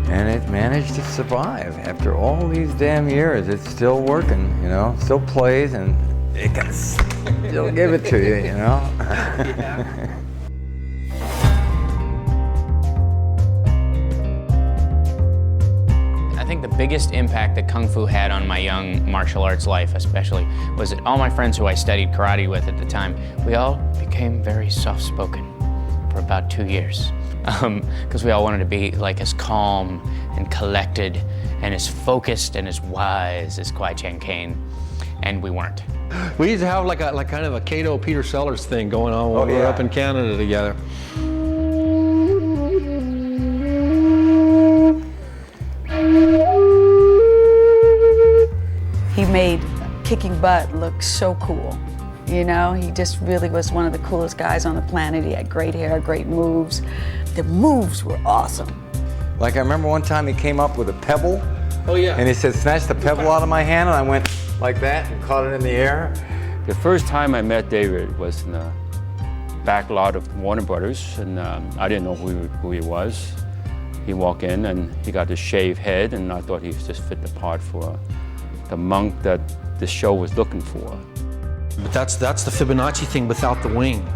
And it managed to survive after all these damn years. It's still working, you know, still plays, and it can still give it to you, you know. I think the biggest impact that Kung Fu had on my young martial arts life especially was that all my friends who I studied karate with at the time, we all became very soft-spoken for about 2 years. Because we all wanted to be like as calm and collected and as focused and as wise as Kwai Chang Caine, and we weren't. We used to have like kind of a Cato Peter Sellers thing going on when we were up in Canada together. He made kicking butt look so cool. You know, he just really was one of the coolest guys on the planet. He had great hair, great moves. The moves were awesome. Like I remember one time he came up with a pebble. Oh yeah. And he said, snatch the pebble out of my hand, and I went like that and caught it in the air. The first time I met David was in the back lot of Warner Brothers, and I didn't know who he was. He walked in and he got this shaved head, and I thought he just fit the part for the monk that the show was looking for. But that's the Fibonacci thing without the wing,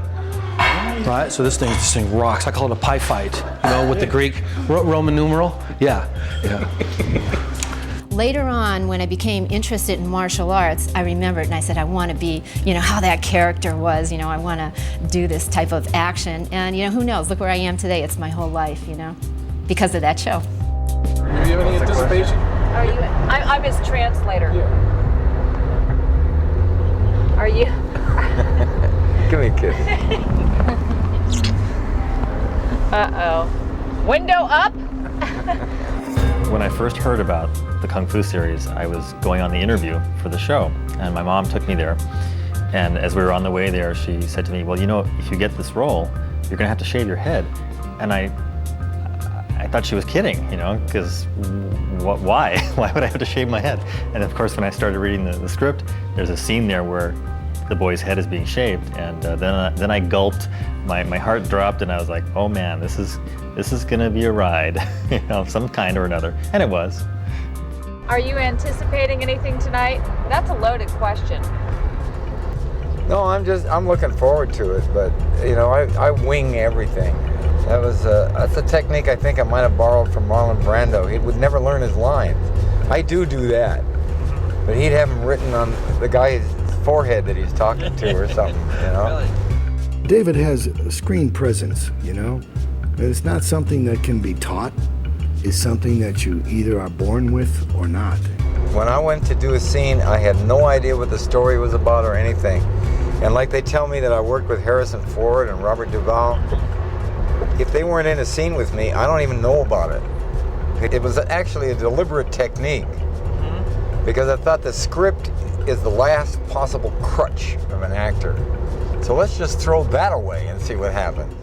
right? So this thing rocks. I call it a pie fight, you know, with the Greek Roman numeral. Yeah. Later on, when I became interested in martial arts, I remembered and I said, I want to be, you know, how that character was. You know, I want to do this type of action. And you know, who knows? Look where I am today. It's my whole life, you know, because of that show. Do you have any anticipation? Are you? I'm his translator. Yeah. Are you? Give me a kiss. Uh-oh. Window up? When I first heard about the Kung Fu series, I was going on the interview for the show, and my mom took me there. And as we were on the way there, she said to me, well, you know, if you get this role, you're gonna have to shave your head. And I thought she was kidding, you know, because why? Why would I have to shave my head? And of course, when I started reading the script, there's a scene there where the boy's head is being shaved, and then I gulped. My heart dropped, and I was like, oh man, this is gonna be a ride, you know, of some kind or another, and it was. Are you anticipating anything tonight? That's a loaded question. No, I'm looking forward to it, but you know, I wing everything. That's a technique I think I might have borrowed from Marlon Brando. He would never learn his lines. I do that, but he'd have them written on the guy's forehead that he's talking to or something, you know? David has a screen presence, you know? It's not something that can be taught. It's something that you either are born with or not. When I went to do a scene, I had no idea what the story was about or anything. And like they tell me that I worked with Harrison Ford and Robert Duvall, if they weren't in a scene with me, I don't even know about it. It was actually a deliberate technique, because I thought the script is the last possible crutch of an actor. So let's just throw that away and see what happens.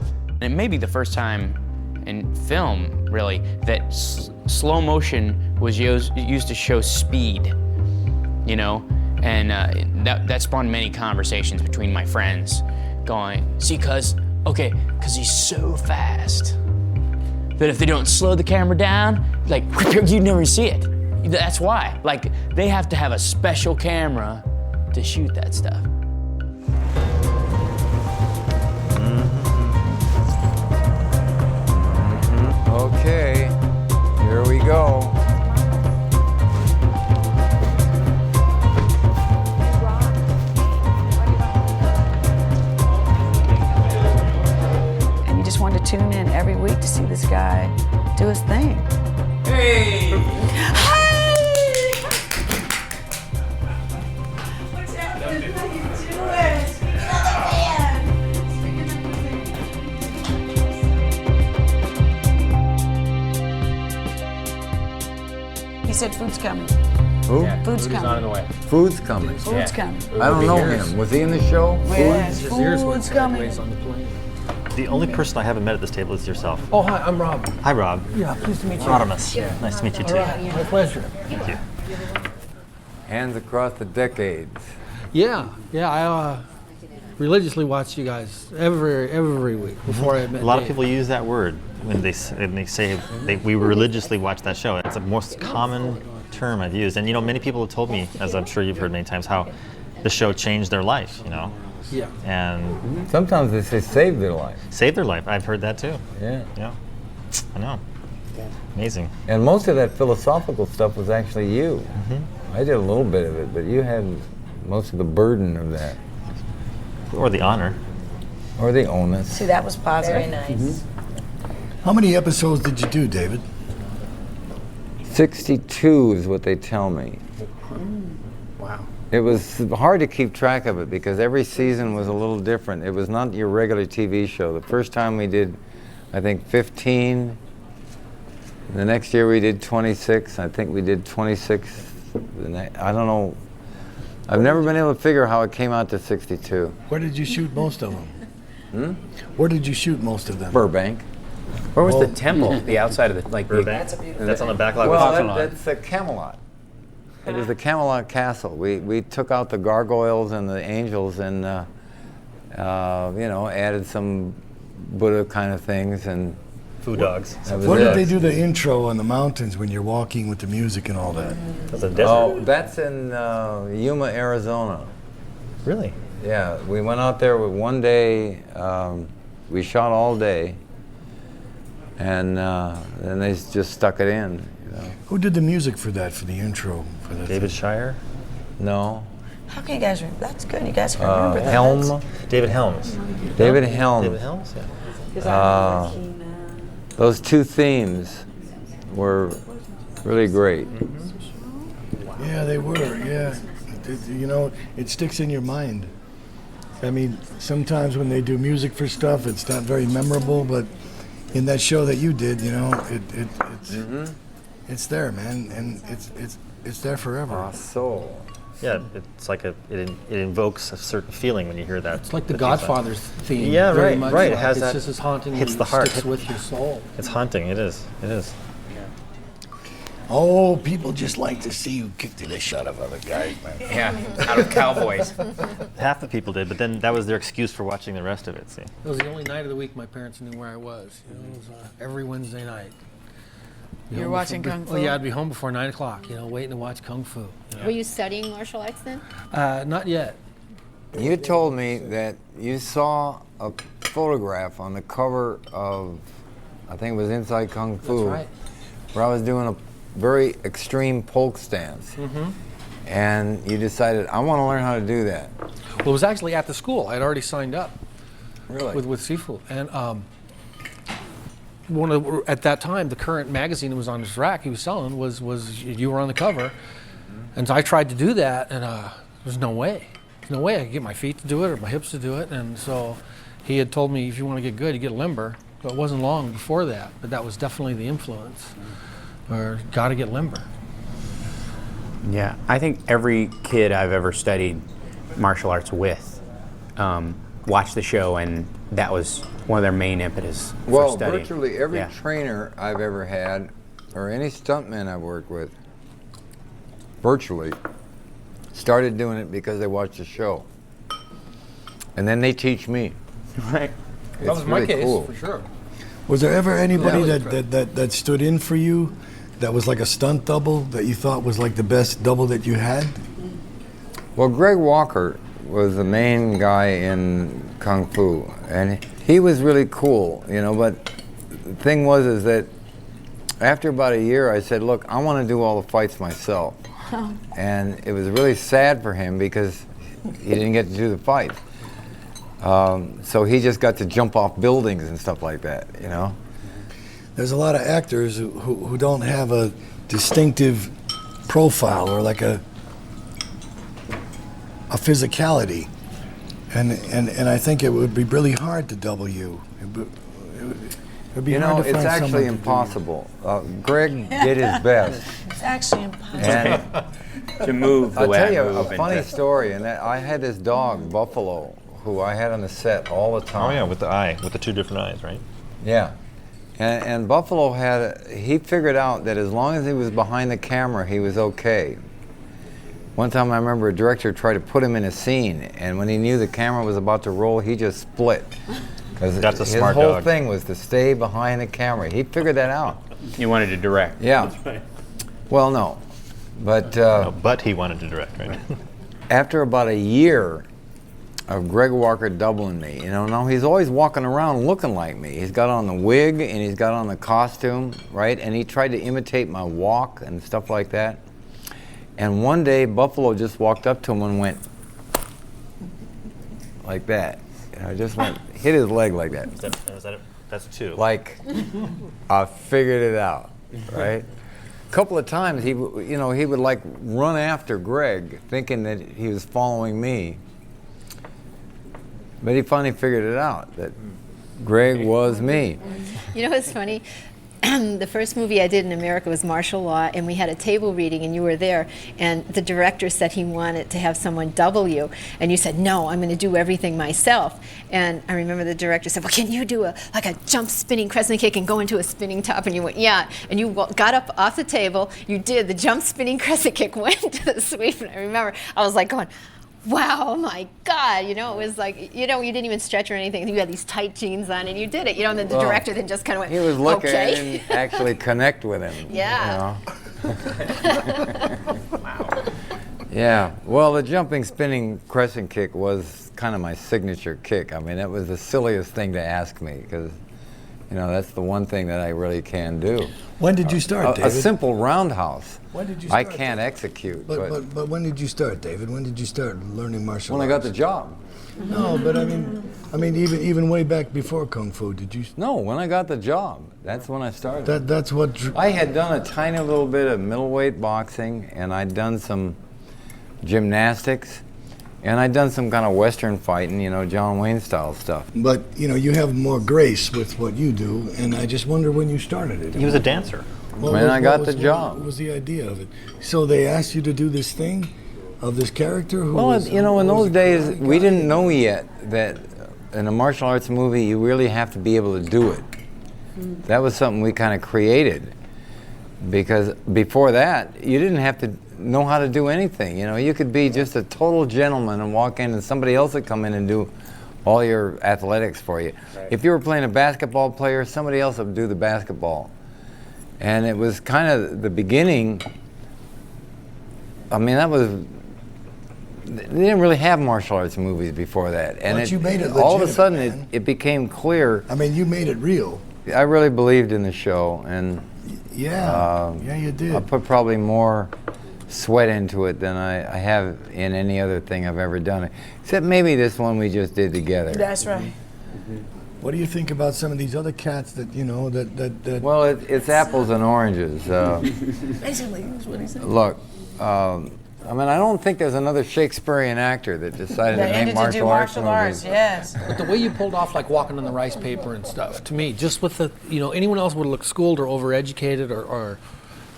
It may be the first time in film, really, that slow motion was used to show speed, you know? And that spawned many conversations between my friends going, see, cuz he's so fast that if they don't slow the camera down, like, you never see it. That's why. Like, they have to have a special camera to shoot that stuff. Okay, here we go. tune in every week to see this guy do his thing. Hey! What's happening? How you doing? He said food's coming. Who? Yeah, Food's food is coming. on the way. Food's coming. Food's coming. I don't know him. Was he in the show? Yes, food's coming. The only person I haven't met at this table is yourself. Oh, hi, I'm Rob. Hi, Rob. Yeah, pleased to meet you. Rodimus. Nice to meet you too. My pleasure. Thank you. Hands across the decades. Yeah, I religiously watch you guys every week before I met A lot of Dave. people use that word when they say we religiously watch that show. It's the most common term I've used, and many people have told me, as I'm sure you've heard many times, how the show changed their life. Yeah. And Sometimes they say saved their life. saved their life. I've heard that too. Yeah. Yeah, I know. Amazing. And most of that philosophical stuff was actually you. Mm-hmm. I did a little bit of it, but you had most of the burden of that. Or the honor. Or the onus. See, that was positive. Very nice. How many episodes did you do, David? 62 is what they tell me. Wow. It was hard to keep track of it because every season was a little different. It was not your regular TV show. The first time we did, I think, 15. The next year we did 26. I think we did 26. I don't know. I've never been able to figure how it came out to 62. Where did you shoot most of them? Where did you shoot most of them? Burbank. Where was the temple? The outside of the Burbank. That's on the backlot. Well, that's the Camelot. It was the Camelot Castle. We took out the gargoyles and the angels and added some Buddha kind of things and Food dogs. that was Where it. did they do the intro on the mountains when you're walking with the music and all that? That's a desert. Oh, that's in Yuma, Arizona. Really? Yeah, we went out there with one day. We shot all day, and then they just stuck it in. Who did the music for that, for the intro? For the David Shire? No, How can you guys remember? That's good. You guys can remember that. Helm. David Helms. David Helm. David Helms, yeah. Those two themes were really great. Yeah, they were. Yeah, it sticks in your mind. I mean, sometimes when they do music for stuff, it's not very memorable, but in that show that you did, it's there, man, and it's there forever. Ah, soul. Yeah, it's like it invokes a certain feeling when you hear that. It's like the theme song. Godfather's theme. Yeah, very right, much right. It like. has it's that- just as haunting. hits and the heart. Sticks with your soul. It's haunting. It is. It is. Oh, people just like to see you kick the shit out of other guys, man. Yeah, out of Cowboys. Half the people did, but then that was their excuse for watching the rest of it. See. It was the only night of the week my parents knew where I was. It was every Wednesday night. Be You're home watching before- Kung Fu? Oh yeah, I'd be home before 9 o'clock. Waiting to watch Kung Fu. Were you studying martial arts then? Not yet. You told me that you saw a photograph on the cover of, I think it was Inside Kung Fu, That's right. where I was doing a very extreme polk stance. And you decided, I want to learn how to do that. Well, it was actually at the school. I'd already signed up Really? with Seafood, and at that time, the current magazine that was on his rack he was selling was you were on the cover, and so I tried to do that, and there's no way. There's no way I could get my feet to do it or my hips to do it, and so he had told me if you want to get good, you get limber. But it wasn't long before that, but that was definitely the influence. Or got to get limber. Yeah, I think every kid I've ever studied martial arts with watched the show, and that was one of their main impetus for Well, studying. virtually every Yeah. trainer I've ever had, or any stuntman I've worked with, virtually started doing it because they watched the show. And then they teach me. Right. It's That was my really case, cool. for sure. Was there ever anybody Yeah, that stood in for you that was like a stunt double that you thought was like the best double that you had? Well, Greg Walker was the main guy in Kung Fu, and he was really cool, but the thing was that after about a year, I said, look, I want to do all the fights myself. And it was really sad for him because he didn't get to do the fights. So he just got to jump off buildings and stuff like that, you know? There's a lot of actors who don't have a distinctive profile or like a physicality. And I think it would be really hard to double you. It would be You know, hard to it's find actually someone to do impossible. Greg did his best. It's actually impossible. And To move the I'll way tell I you move. a and funny to- story, and that I had this dog, Buffalo, who I had on the set all the time. Oh yeah, with the eye, with the two different eyes, right? Yeah. And Buffalo he figured out that as long as he was behind the camera, he was okay. One time I remember a director tried to put him in a scene, and when he knew the camera was about to roll, he just split. 'Cause That's a his smart whole dog. thing was to stay behind the camera. He figured that out. You wanted to direct. Yeah. Well, no. But No, but he wanted to direct, right? after about a year of Greg Walker doubling me, you know, now he's always walking around looking like me. He's got on the wig and he's got on the costume, right? And he tried to imitate my walk and stuff like that. And one day, Buffalo just walked up to him and went like that. You know, just went, hit his leg like that. That's two. Like, I figured it out, right? A couple of times he would like run after Greg, thinking that he was following me. But he finally figured it out that Greg was me. You know what's funny? The first movie I did in America was Martial Law, and we had a table reading, and you were there, and the director said he wanted to have someone double you, and you said, no, I'm going to do everything myself. And I remember the director said, well, can you do a jump spinning crescent kick and go into a spinning top? And you went, yeah. And you got up off the table, you did the jump spinning crescent kick, went to the sweep, and I remember I was like going, wow, oh my God, you know, it was like, you know, you didn't even stretch or anything. You had these tight jeans on and you did it, you know, and then the director then just kind of went, He was looking okay. and actually connect with him. Yeah. You know? Wow. Yeah. Well, the jumping, spinning crescent kick was kind of my signature kick. I mean, it was the silliest thing to ask me because, you know, that's the one thing that I really can do. When did you start, A David? simple roundhouse. When did you I start, can't David? execute. But when did you start, David? When did you start learning martial when arts? I got the job. No, but I mean, even way back before Kung Fu, did you? No, when I got the job. That's when I started. That's what. I had done a tiny little bit of middleweight boxing, and I'd done some gymnastics, and I'd done some kind of Western fighting, you know, John Wayne style stuff. But you know, you have more grace with what you do, and I just wonder when you started it. He was a dancer. When I got the job. What was the idea of it? So they asked you to do this thing, of this character. Who Well, was, you know, in who was those the days, karate we guy? didn't know yet that in a martial arts movie, you really have to be able to do it. That was something we kind of created. Because before that, you didn't have to know how to do anything. You know, you could be just a total gentleman and walk in and somebody else would come in and do all your athletics for you. Right. If you were playing a basketball player, somebody else would do the basketball. And it was kind of the beginning. I mean, that was, they didn't really have martial arts movies before that. And But you made it all of a legitimate, sudden man. it became clear. I mean, you made it real. I really believed in the show, and Yeah, yeah, you did. I put probably more sweat into it than I have in any other thing I've ever done. Except maybe this one we just did together. That's right. What do you think about some of these other cats that you know that? Well, it's apples and oranges. Basically, that's what he said. Look, I mean, I don't think there's another Shakespearean actor that decided That to ended make to do martial martial arts arts, movies. yes. But the way you pulled off, like walking on the rice paper and stuff, to me, just with the, you know, anyone else would look schooled or overeducated or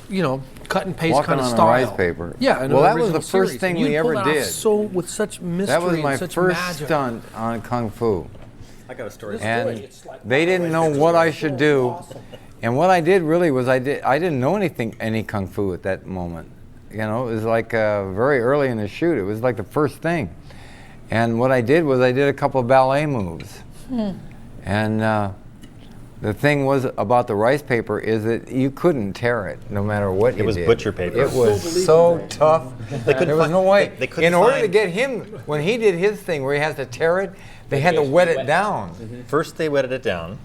you know, cut and paste Walking kind of on a style. rice paper. Yeah, in Well, an that was the original first series. thing And you we pulled ever it off did. So with such mystery That was my and such first magic. stunt on Kung Fu. I got a story. And they didn't know what I should do. And what I did really was I didn't know any Kung Fu at that moment. You know, it was like very early in the shoot. It was like the first thing. And what I did was I did a couple of ballet moves. And the thing was about the rice paper is that you couldn't tear it no matter what you did. It was butcher paper. It was so tough. There was no way. They couldn't In order to find- get him, when he did his thing where he has to tear it, they had to wet it down. First, they wetted it down.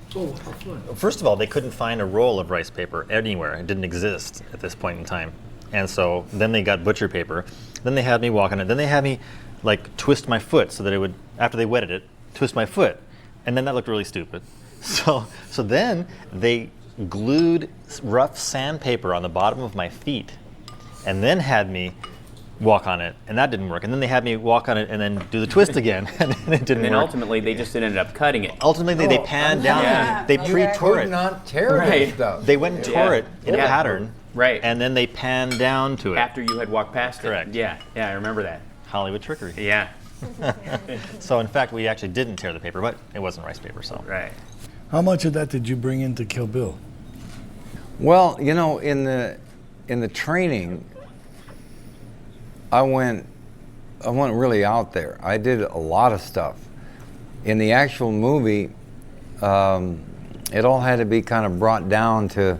First of all, they couldn't find a roll of rice paper anywhere. It didn't exist at this point in time. And so then they got butcher paper. Then they had me walk on it. Then they had me like twist my foot so that it would, after they wetted it, twist my foot. And then that looked really stupid. So then they glued rough sandpaper on the bottom of my feet and then had me walk on it, and that didn't work. And then they had me walk on it and then do the twist again, and it didn't And work. ultimately, they just ended up cutting it. Ultimately, they panned down. Yeah. They pre-tore Could it. not tear Right. this stuff. They went and tore it in a Yeah. pattern, Right. and then they panned down to it. After you had walked past it. Correct. Yeah, I remember that. Hollywood trickery. Yeah. So in fact, we actually didn't tear the paper, but it wasn't rice paper, so. Right. How much of that did you bring into Kill Bill? Well, you know, in the training, I went really out there. I did a lot of stuff. In the actual movie, it all had to be kind of brought down to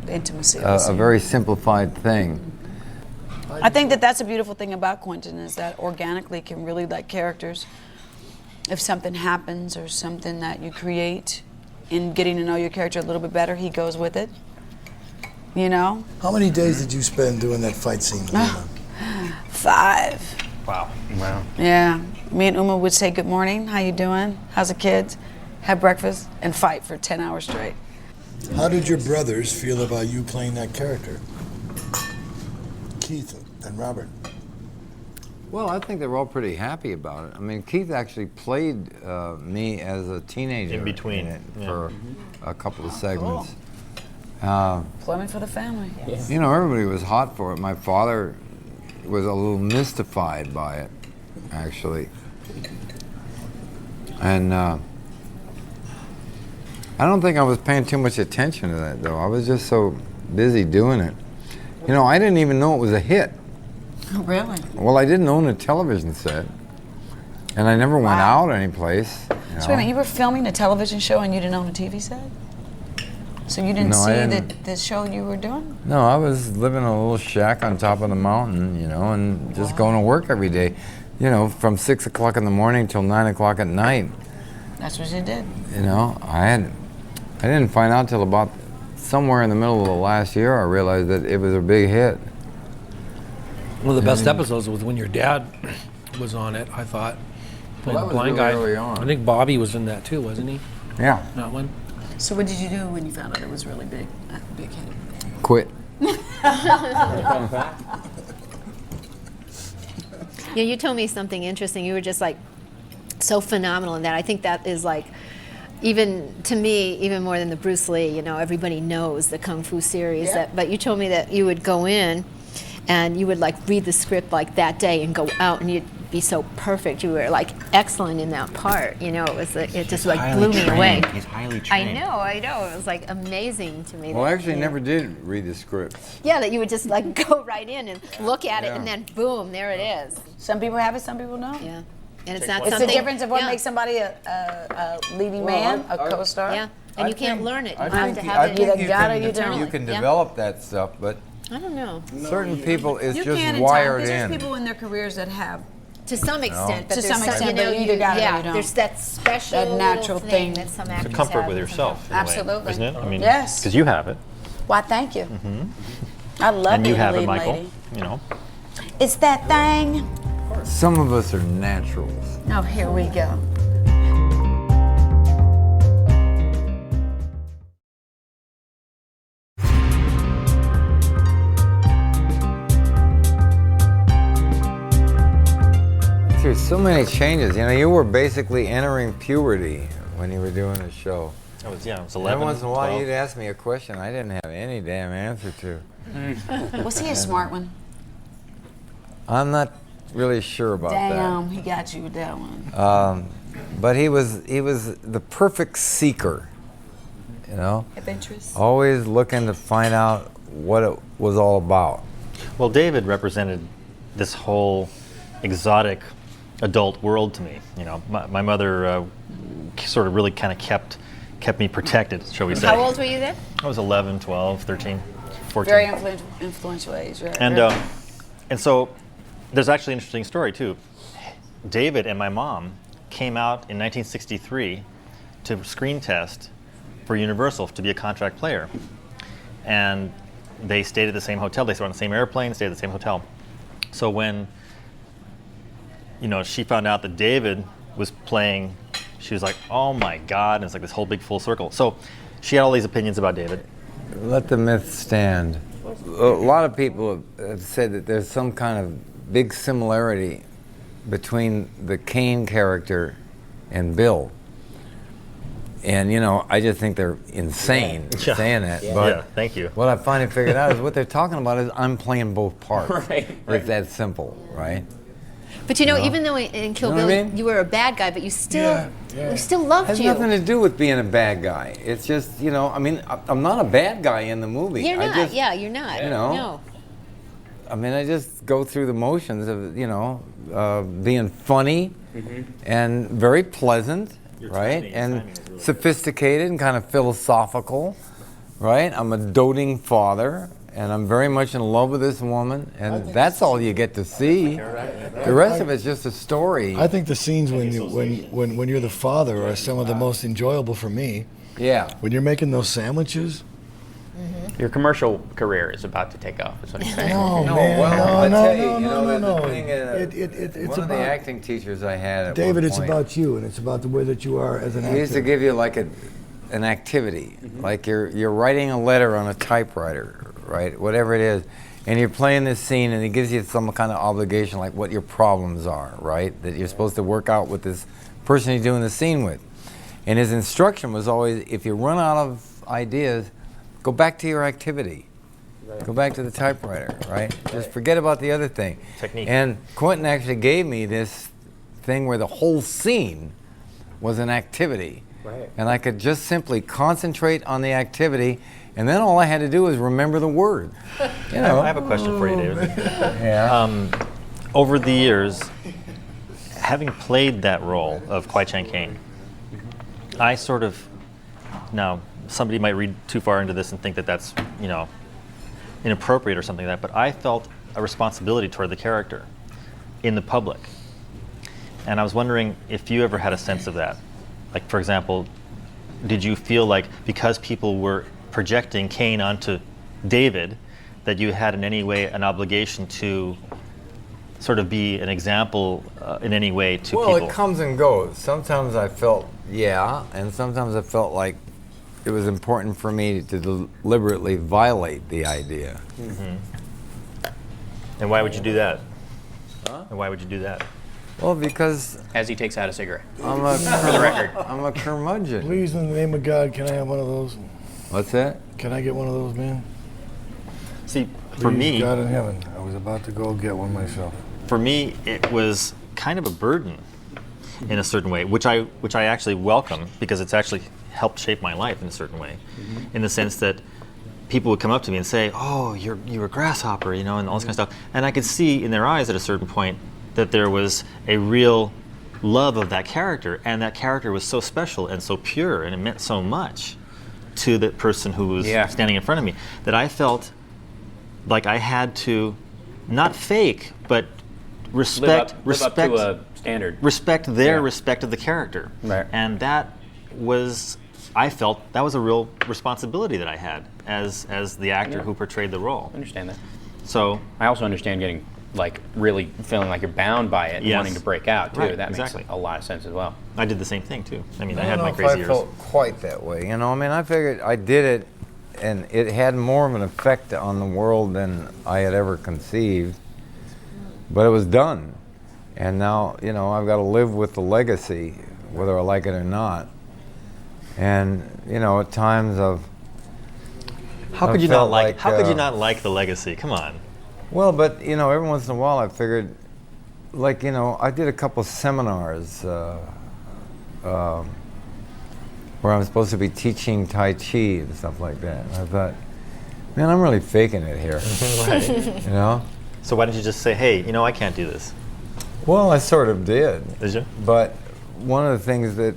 The intimacy of the a scene. very simplified thing. I think that that's a beautiful thing about Quentin is that organically can really like characters. If something happens or something that you create in getting to know your character a little bit better, he goes with it. You know? How many days did you spend doing that fight scene with Uma? 5. Wow. Yeah. Me and Uma would say good morning, how you doing? How's the kids? Have breakfast and fight for 10 hours straight. How did your brothers feel about you playing that character? Keith and Robert. Well, I think they were all pretty happy about it. I mean, Keith actually played me as a teenager In between, it yeah. for a couple of segments. Employment for the family. You know, everybody was hot for it. My father was a little mystified by it, actually. And I don't think I was paying too much attention to that, though. I was just so busy doing it. You know, I didn't even know it was a hit. Oh, really? Well, I didn't own a television set, and I never went out anyplace. You So wait a know. minute, you were filming a television show and you didn't own a TV set? So you didn't No, I see didn't. the show you were doing? No, I was living in a little shack on top of the mountain, you know, and just going to work every day, you know, from 6 o'clock in the morning till 9 o'clock at night. That's what you did. You know, I didn't find out till about somewhere in the middle of the last year I realized that it was a big hit. One of the best episodes was when your dad was on it, I thought. Playing that the was blind really guy. early on. I think Bobby was in that too, wasn't he? Yeah, That one? So what did you do when you found out it was really big, big hit? quit. Yeah, you told me something interesting. You were just like so phenomenal in that. I think that is like, even to me, even more than the Bruce Lee, you know, everybody knows the Kung Fu series. Yeah. But you told me that you would go in and you would like read the script like that day and go out and you'd be so perfect. You were like excellent in that part. You know, it just like blew me away. He's highly I trained. know. It was like amazing to me. Well, I that, actually you know. never did read the scripts. Yeah, that you would just like go right in and look at it and Yeah. then boom, there it is. Some people have it, some people don't. Yeah. And it's not It's the something. difference of what yeah. makes somebody a leading man, a co-star. Yeah, and you can't learn it. You I have think to you- have I it. think You got it, you don't. you can Yeah. develop that stuff, but I don't know. certain people it's You just can in time, wired because there's in. people in their careers that have To some extent, but To there's some extent, you know, but you either got it or yeah, you don't. there's that special That natural little thing. that some It's actors a comfort have with and some yourself, in a way, Absolutely. isn't it? I mean, Yes. because you have it, Why, thank you. I love and you being a have it, lead Michael. lady. You know. It's that thing. Some of us are naturals. Oh, here we go. There's so many changes. You know, you were basically entering puberty when you were doing the show. I was 11. Every once in a while, 12. you'd ask me a question I didn't have any damn answer to. Was he a smart one? I'm not really sure about Damn, he got you with that one. that. But he was the perfect seeker. You know, Adventurous. always looking to find out what it was all about. Well, David represented this whole exotic adult world to me. You know, my mother sort of really kind of kept me protected, shall we say. How old were you then? I was 11, 12, 13, 14. Very influential age, right? And so there's actually an interesting story too. David and my mom came out in 1963 to screen test for Universal to be a contract player. And they stayed at the same hotel. They were on the same airplane, stayed at the same hotel. So when, you know, she found out that David was playing, she was like, oh my God, and it's like this whole big full circle. So she had all these opinions about David. Let the myth stand. A lot of people have said that there's some kind of big similarity between the Kane character and Bill. And, you know, I just think they're insane saying that. But Yeah, thank you. what I finally figured out is what they're talking about is I'm playing both parts. Right. It's that simple, right? But you know, even though in Kill You know Bill what I mean? you were a bad guy, but you still, we still It loved has you. nothing to do with being a bad guy. It's just, you know, I mean, I'm not a bad guy in the movie. You're I not. just, Yeah, you're not. you know, No. I mean, I just go through the motions of, you know, being funny and very pleasant, right? And sophisticated and kind of philosophical, right? I'm a doting father, and I'm very much in love with this woman, and that's all you get to see. The rest of it's just a story. I think the scenes when you're the father are some of the most enjoyable for me. Yeah. When you're making those sandwiches. Your commercial career is about to take off, is what you're saying. No, No, man, well, I tell you, no, you know, no, the no. thing is, It's one of the about acting teachers I had at David. one It's point, about you, and it's about the way that you are as an he actor. used to give you like an activity, like you're writing a letter on a typewriter, right? Whatever it is, and you're playing this scene, and he gives you some kind of obligation, like what your problems are, right? That you're supposed to work out with this person you're doing the scene with. And his instruction was always, if you run out of ideas, go back to your activity. Go back to the typewriter, right? Just forget about the other thing. Technique. And Quentin actually gave me this thing where the whole scene was an activity. Right. And I could just simply concentrate on the activity, and then all I had to do was remember the word. You know. I have a question for you, David. Yeah. Over the years, having played that role of Kwai Chang Caine, I sort of, now somebody might read too far into this and think that that's, you know, inappropriate or something like that, but I felt a responsibility toward the character in the public. And I was wondering if you ever had a sense of that. Like, for example, did you feel like because people were projecting Caine onto David, that you had in any way an obligation to sort of be an example in any way to Well, people? it comes and goes. Sometimes I felt, yeah, and sometimes I felt like it was important for me to deliberately violate the idea. And why would you do that? And why would you do that? Well, because As he takes out a cigarette. I'm a curmudgeon. Please, in the name of God, can I have one of those? What's that? Can I get one of those, man? See, for Please, me, God in heaven, I was about to go get one myself. for me, it was kind of a burden in a certain way, which I actually welcome because it's actually helped shape my life in a certain way, in the sense that people would come up to me and say, "Oh, you're a grasshopper," you know, and all this kind of stuff, and I could see in their eyes at a certain point that there was a real love of that character, and that character was so special and so pure, and it meant so much to the person who was standing in front of me that I felt like I had to not fake, but respect live up to a standard. respect their respect of the character. Right. And that was, I felt that was a real responsibility that I had as the actor who portrayed the role. I understand that. So I also understand getting, like, really feeling like you're bound by it and Yes. wanting to break out, too. Right, That exactly. makes a lot of sense as well. I did the same thing too. I mean, I I had don't my know if crazy I years. felt quite that way. You know, I mean, I figured I did it, and it had more of an effect on the world than I had ever conceived. But it was done, and now, you know, I've got to live with the legacy, whether I like it or not. And you know, at times How I could you not felt like? How could you uh, not like the legacy? Come on. Well, but you know, every once in a while I figured, like, you know, I did a couple seminars where I'm supposed to be teaching Tai Chi and stuff like that. And I thought, man, I'm really faking it here. Right. You know? So why didn't you just say, hey, you know, I can't do this? Well, I sort of did. Did you? But one of the things that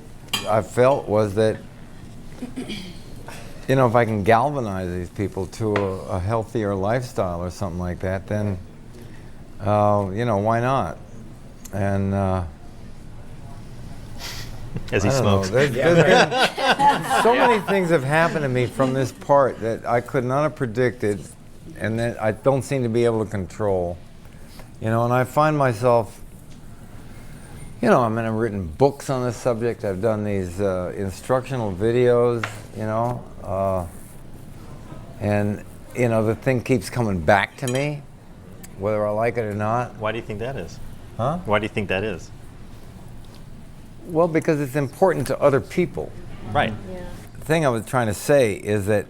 I felt was that, you know, if I can galvanize these people to a healthier lifestyle or something like that, then, you know, why not? And As he I don't know, smokes. there's been so many things have happened to me from this part that I could not have predicted, and that I don't seem to be able to control. You know, and I find myself You know, I mean, I've written books on this subject. I've done these instructional videos, you know, and, you know, the thing keeps coming back to me, whether I like it or not. Why do you think that is? Huh? Why do you think that is? Well, because it's important to other people. Right. The thing I was trying to say is that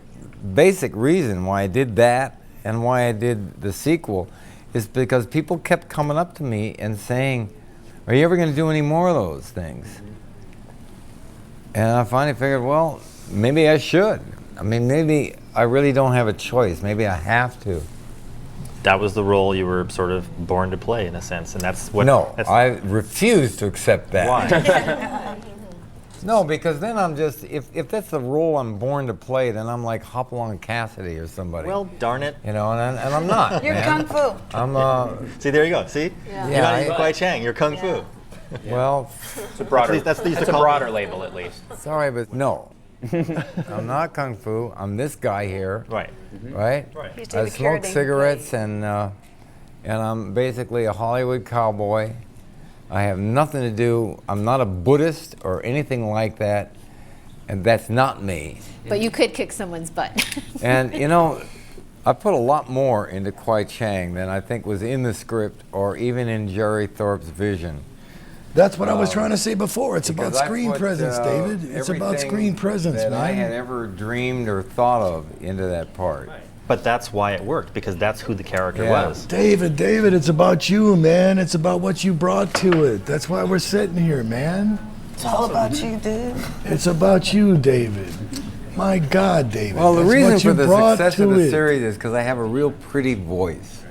basic reason why I did that and why I did the sequel is because people kept coming up to me and saying, are you ever going to do any more of those things? And I finally figured, well, maybe I should. I mean, maybe I really don't have a choice. Maybe I have to. That was the role you were sort of born to play, in a sense, and that's what... No, I refuse to accept that. Why? No, because then I'm just, if that's the role I'm born to play, then I'm like Hopalong Cassidy or somebody. Well, darn it. You know, and I'm not. You're man. Kung Fu. I'm, See, there you go. See? Yeah. You're not even Kwai Chang, you're Kung Fu. well, It's a broader, That's the- it's a broader label, at least. sorry, but no. I'm not Kung Fu. I'm this guy here. Right. Right? Right. He's I the smoke Carradine cigarettes and I'm basically a Hollywood cowboy. I have nothing to do. I'm not a Buddhist or anything like that, and that's not me. But you could kick someone's butt. And you know, I put a lot more into Kwai Chang than I think was in the script or even in Jerry Thorpe's vision. That's what I was trying to say before. It's about Because I screen put, presence, David. It's about everything screen presence, that I had man. ever dreamed or thought of into that part. But that's why it worked, because that's who the character Yeah. was. David, it's about you, man. It's about what you brought to it. That's why we're sitting here, man. It's all about you, dude. It's about you, David. My God, David. Well, the that's reason what you for the brought success to of the it. series is because I have a real pretty voice.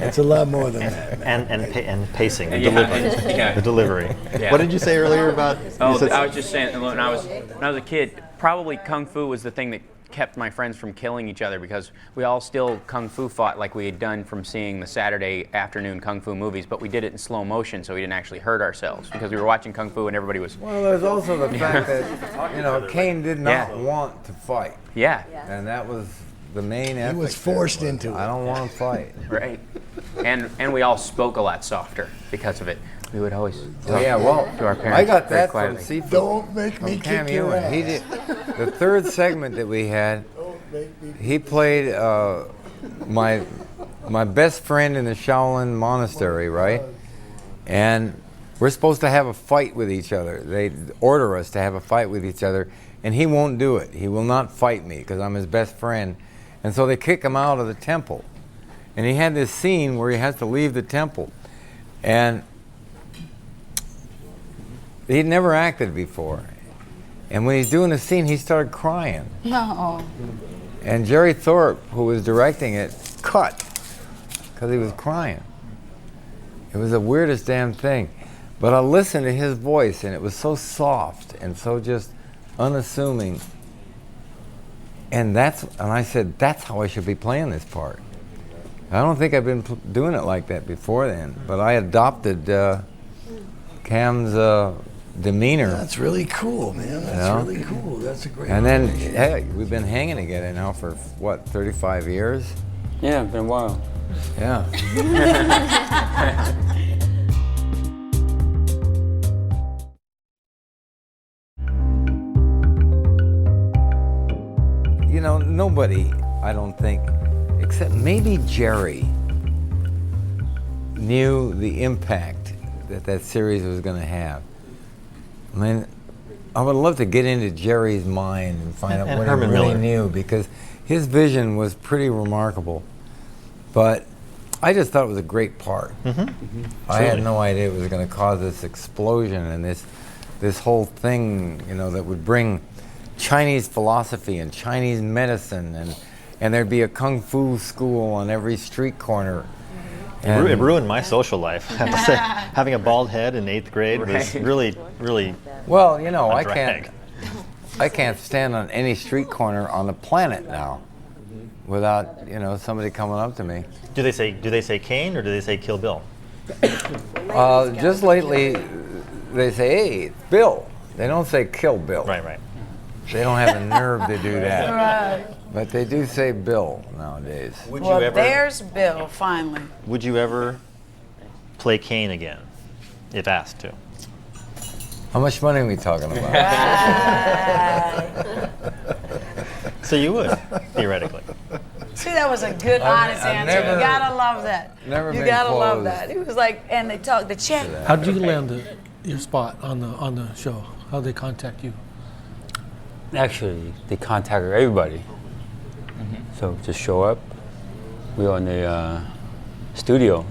It's a lot more than that, man. And pacing, the Yeah. delivery. Yeah. The delivery. Yeah. What did you say earlier about... Oh, you said- I was just saying, when I was a kid, probably Kung Fu was the thing that kept my friends from killing each other, because we all still Kung Fu fought like we had done from seeing the Saturday afternoon Kung Fu movies, but we did it in slow motion so we didn't actually hurt ourselves, because we were watching Kung Fu and everybody was... Well, there's also the fact that, you know, Kane did not want to fight. Yeah. And that was the main ethic. was forced into it. I don't want to fight. Right. And we all spoke a lot softer because of it. We would always talk Yeah, well, to our parents I got very that from quietly. Seafood. Don't make me From Cam kick your Ewan. ass. He did the third segment that we had. He played my best friend in the Shaolin monastery, right? And we're supposed to have a fight with each other. They order us to have a fight with each other, and he won't do it. He will not fight me because I'm his best friend. And so they kick him out of the temple. And he had this scene where he has to leave the temple. And he'd never acted before. And when he's doing the scene, he started crying. No. And Jerry Thorpe, who was directing it, cut because he was crying. It was the weirdest damn thing. But I listened to his voice, and it was so soft and so just unassuming. And I said, that's how I should be playing this part. I don't think I've been doing it like that before then, but I adopted Cam's demeanor. That's really cool, man. That's know? really cool. That's a great... And then, hey, we've been hanging together now for, what, 35 years? Yeah, it's been a while. Yeah. You know, nobody, I don't think, except maybe Jerry, knew the impact that that series was going to have. I mean, I would love to get into Jerry's mind and find out And what he Herman really Miller. knew, because his vision was pretty remarkable. But I just thought it was a great part. I had no idea it was going to cause this explosion and this whole thing, you know, that would bring Chinese philosophy and Chinese medicine, and there'd be a kung fu school on every street corner. It ruined my social life. I have to say, having a bald head in 8th grade was really, really Well, you know, a I drag. can't stand on any street corner on the planet now without, you know, somebody coming up to me. Do they say Kane or do they say Kill Bill? Just lately, they say, hey, it's Bill. They don't say kill Bill. Right. They don't have the nerve to do that. Right. But they do say Bill nowadays. Would Well, you ever? there's Bill, finally. Would you ever play Kane again, if asked to? How much money are we talking about? So you would, theoretically. See, that was a good, honest I've answer. never- You gotta love that. never You been gotta love closed. that. It was like, and they talk the check. How did you land your spot on the show? How did they contact you? Actually, they contacted everybody. So just show up. We're on the studio.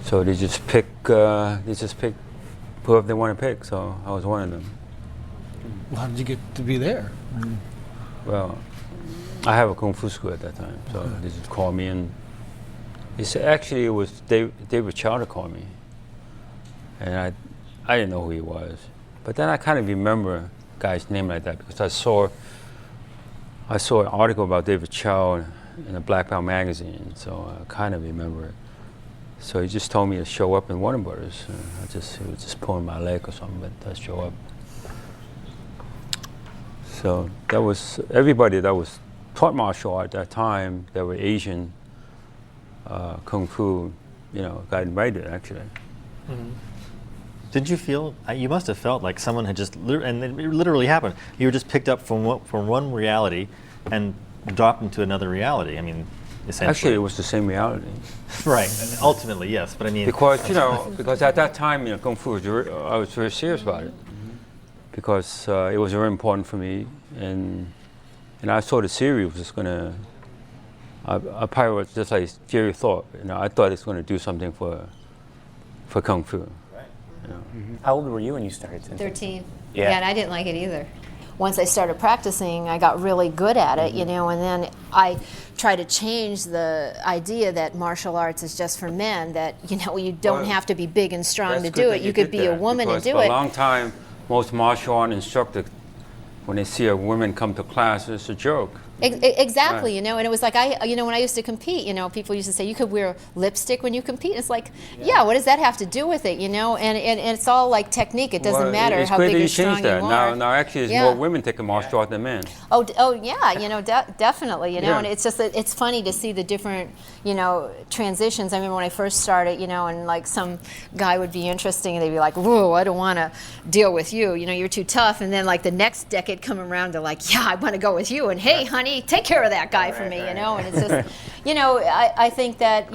So they just pick whoever they want to pick. So I was one of them. Well, how did you get to be there? Well, I have a kung fu school at that time, so they just called me, and it was David Chow that called me, and I didn't know who he was, but then I kind of remember a guy's name like that because I saw an article about David Chow in a Black Belt magazine, so I kind of remember it. So he just told me to show up in Warner Brothers. He was just pulling my leg or something, but I show up. So that was everybody that was taught martial art at that time. That were Asian, kung fu, got invited actually. Did you feel? You must have felt like someone had just, and it literally happened. You were just picked up from one reality and dropped into another reality. I mean, essentially. Actually, it was the same reality. Right. Ultimately, yes. But I mean, Because at that time, kung fu, I was very serious about it. Because it was very important for me, and I saw the series was gonna. I probably was just like Jerry thought. I thought it's gonna do something for kung fu. How old were you when you started? 13. Yeah. And I didn't like it either. Once I started practicing, I got really good at it, and then I tried to change the idea that martial arts is just for men, that, you don't have to be big and strong to do it. You could be a woman and do For it. a long time, most martial art instructors, when they see a woman come to class, it's a joke. Exactly, Right. and it was like when I used to compete, people used to say you could wear lipstick when you compete. It's like, yeah, what does that have to do with it, And it's all like technique. It doesn't matter it's how great big that or you strong changed that. you are. Now actually, there's Yeah. more women taking martial art than men. Oh yeah, definitely, Yeah. and it's just that it's funny to see the different, transitions. I remember when I first started, and like some guy would be interesting, and they'd be like, "Whoa, I don't want to deal with you. You're too tough." And then like the next decade come around, they're like, "Yeah, I want to go with you." And hey, honey, take care of that guy for me, And it's just, I think that,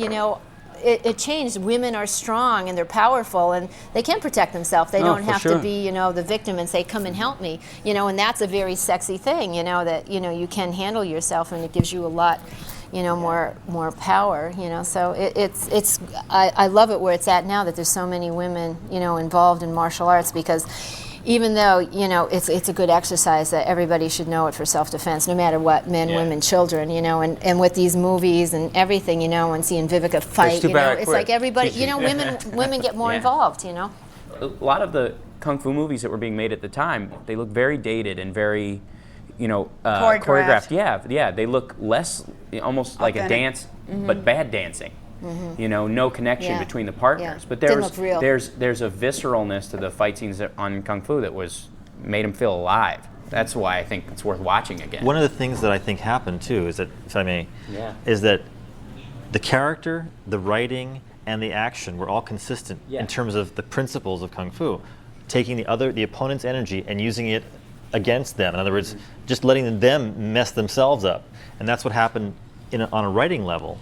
it changed. Women are strong and they're powerful and they can protect themselves. They don't have to be, the victim and say, "Come and help me," and that's a very sexy thing, that, you can handle yourself, and it gives you a lot, more power, So I love it where it's at now, that there's so many women, involved in martial arts, because even though, it's a good exercise that everybody should know it for self-defense, no matter what, men, women, children, and with these movies and everything, and seeing Vivica fight, it's like everybody, women get more involved, A lot of the kung fu movies that were being made at the time, they look very dated and very, choreographed. Yeah, they look less, almost like a dance, but bad dancing. No connection between the partners. But Didn't look real. there's a visceralness to the fight scenes on Kung Fu that made them feel alive. That's why I think it's worth watching again. one of the things that I think happened too is that, if I may, is that the character, the writing, and the action were all consistent in terms of the principles of Kung Fu, taking the opponent's energy and using it against them. In other words, just letting them mess themselves up. And that's what happened on a writing level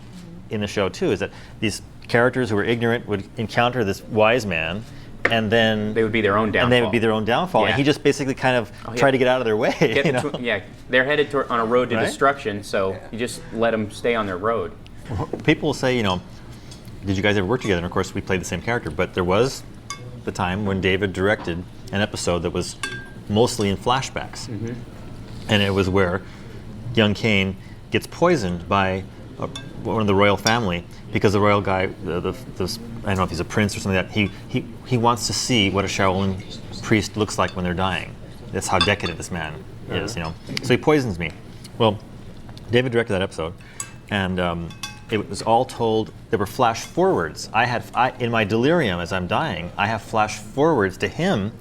in the show too, is that these characters who were ignorant would encounter this wise man, and then they would be their own downfall. And he just basically kind of tried to get out of their way. They're headed on a road to destruction, so you just let them stay on their road. People will say, did you guys ever work together? And of course, we played the same character, but there was the time when David directed an episode that was mostly in flashbacks, and it was where young Kane gets poisoned by one of the royal family, because the royal guy, I don't know if he's a prince or something like that, he wants to see what a Shaolin priest looks like when they're dying. That's how decadent this man is, So he poisons me. Well, David directed that episode, and it was all told. There were flash forwards. In my delirium as I'm dying, I have flash forwards to him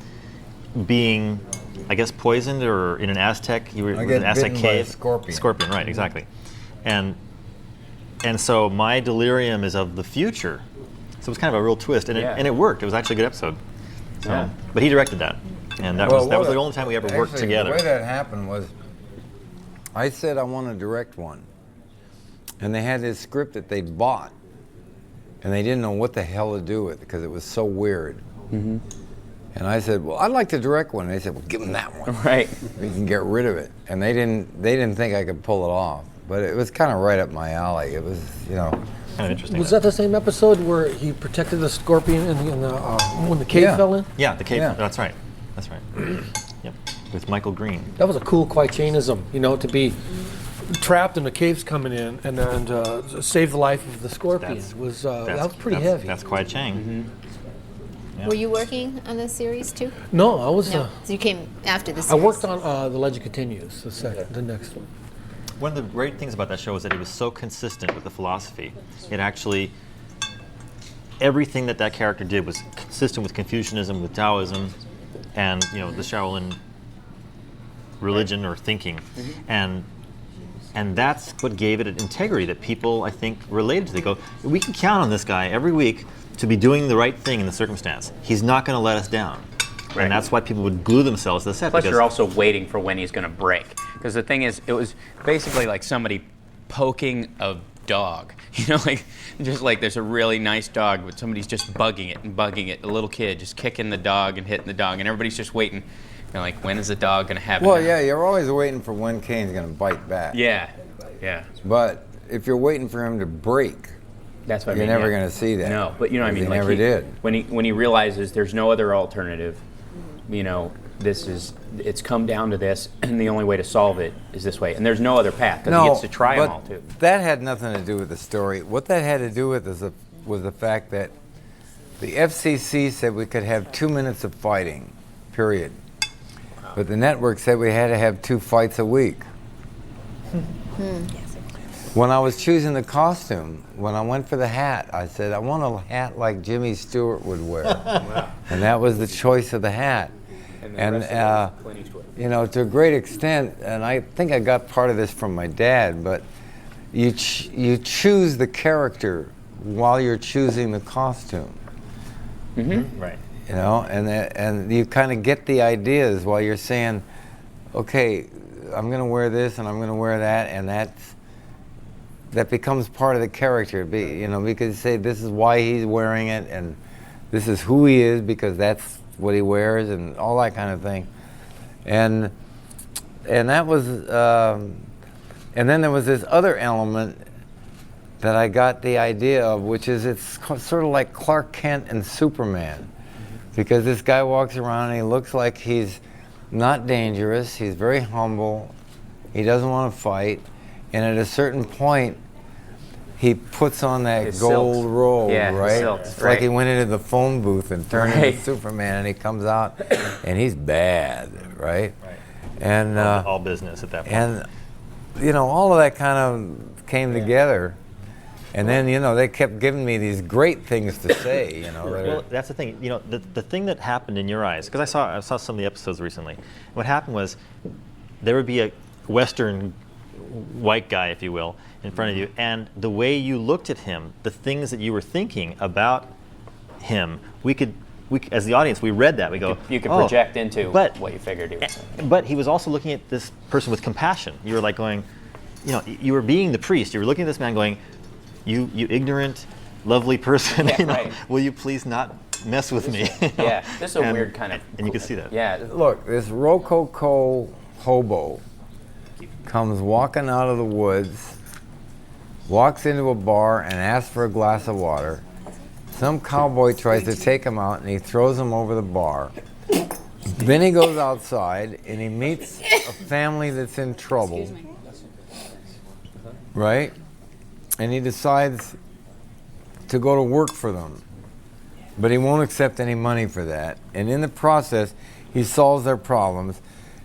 being, I guess, poisoned or in an Aztec. You were I in get an Aztec bitten by a cave. scorpion. Scorpion, right? Exactly. And so my delirium is of the future. So it was kind of a real twist, and it worked. It was actually a good episode. So, Yeah. But he directed that, and that was the only time we ever worked Actually, together. The way that happened was, I said I want to direct one, and they had this script that they bought, and they didn't know what the hell to do with it because it was so weird. Mm-hmm. And I said, well, I'd like to direct one. And they said, well, give them that one. Right. We can get rid of it. And they didn't think I could pull it off, but it was kind of right up my alley. It was, Kind of interesting. Was that the same episode where he protected the scorpion when the cave fell in? Yeah, the cave. Yeah. That's right. That's right. Yep. With Michael Green. That was a cool Kwai-Chainism, to be trapped and the cave's coming in and save the life of the scorpion. That was pretty heavy. That's Kwai Chang. Mm-hmm. Yeah. Were you working on this series too? No, I was. No. So you came after the I series. worked on The Legend Continues, the next one. One of the great things about that show is that it was so consistent with the philosophy. It actually, everything that character did was consistent with Confucianism, with Taoism, and the Shaolin religion or thinking, and that's what gave it an integrity that people, I think, related to. They go, we can count on this guy every week to be doing the right thing in the circumstance. He's not going to let us down. Right. And that's why people would glue themselves to the set. Plus, because you're also waiting for when he's going to break. Because the thing is, it was basically like somebody poking a dog. Just like there's a really nice dog, but somebody's just bugging it. A little kid just kicking the dog and hitting the dog, and everybody's just waiting. Like, when is the dog going to have it? Well, now? yeah, you're always waiting for when Kane's going to bite back. Yeah. But if you're waiting for him to break, That's what I you're mean. never going to see that. No, but you know what I mean. He Like never did. When he realizes there's no other alternative, it's come down to this, and the only way to solve it is this way. And there's no other path because he gets to try them all too. That had nothing to do with the story. What that had to do with was the fact that the FCC said we could have 2 minutes of fighting, period. But the network said we had to have 2 fights a week. When I was choosing the costume, when I went for the hat, I said, I want a hat like Jimmy Stewart would wear. And that was the choice of the hat. And to a great extent, and I think I got part of this from my dad, but you choose the character while you're choosing the costume. Mm-hmm. Right. And you kind of get the ideas while you're saying, okay, I'm going to wear this and I'm going to wear that, and that becomes part of the character. Because you say this is why he's wearing it, and this is who he is because that's what he wears, and all that kind of thing. And that was, and then there was this other element that I got the idea of, which is it's sort of like Clark Kent and Superman. Because this guy walks around and he looks like he's not dangerous, he's very humble, he doesn't want to fight, and at a certain point, he puts on that His gold silks. robe, Yeah, right? silks, It's right. like he went into the phone booth and turned Right. into Superman, and he comes out and he's bad, right? Right. And All business at that point. and all of that kind of came together. And then, they kept giving me these great things to say, Well, that's the thing. The thing that happened in your eyes, because I saw some of the episodes recently. What happened was there would be a Western white guy, if you will, in front of you, and the way you looked at him, the things that you were thinking about him, we as the audience, we read that. We go, You could "Oh, project into but- what you figured he was saying. But he was also looking at this person with compassion. You were like going, you were being the priest. You were looking at this man going, you ignorant, lovely person. Yeah, right. Will you please not mess with me? Yeah, this is a weird kind of. And you can see that. Yeah. Look, this Rococo hobo comes walking out of the woods, walks into a bar and asks for a glass of water. Some cowboy tries to take him out and he throws him over the bar. Then he goes outside and he meets a family that's in trouble. Right? And he decides to go to work for them. But he won't accept any money for that. And in the process, he solves their problems.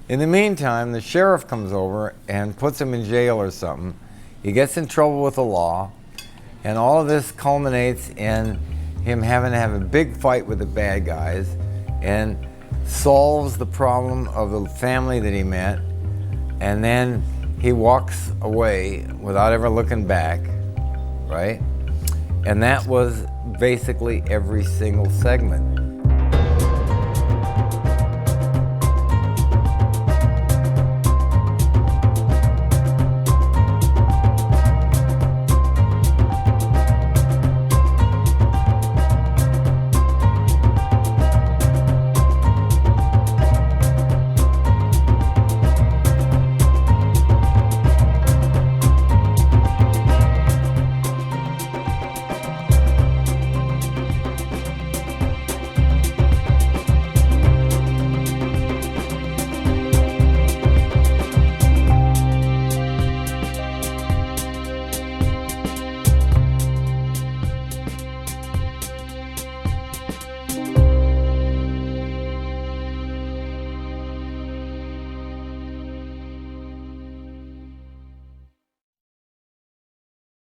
In the meantime, the sheriff comes over and puts him in jail or something. He gets in trouble with the law. And all of this culminates in him having to have a big fight with the bad guys. And solves the problem of the family that he met, and then he walks away without ever looking back, right? And that was basically every single segment.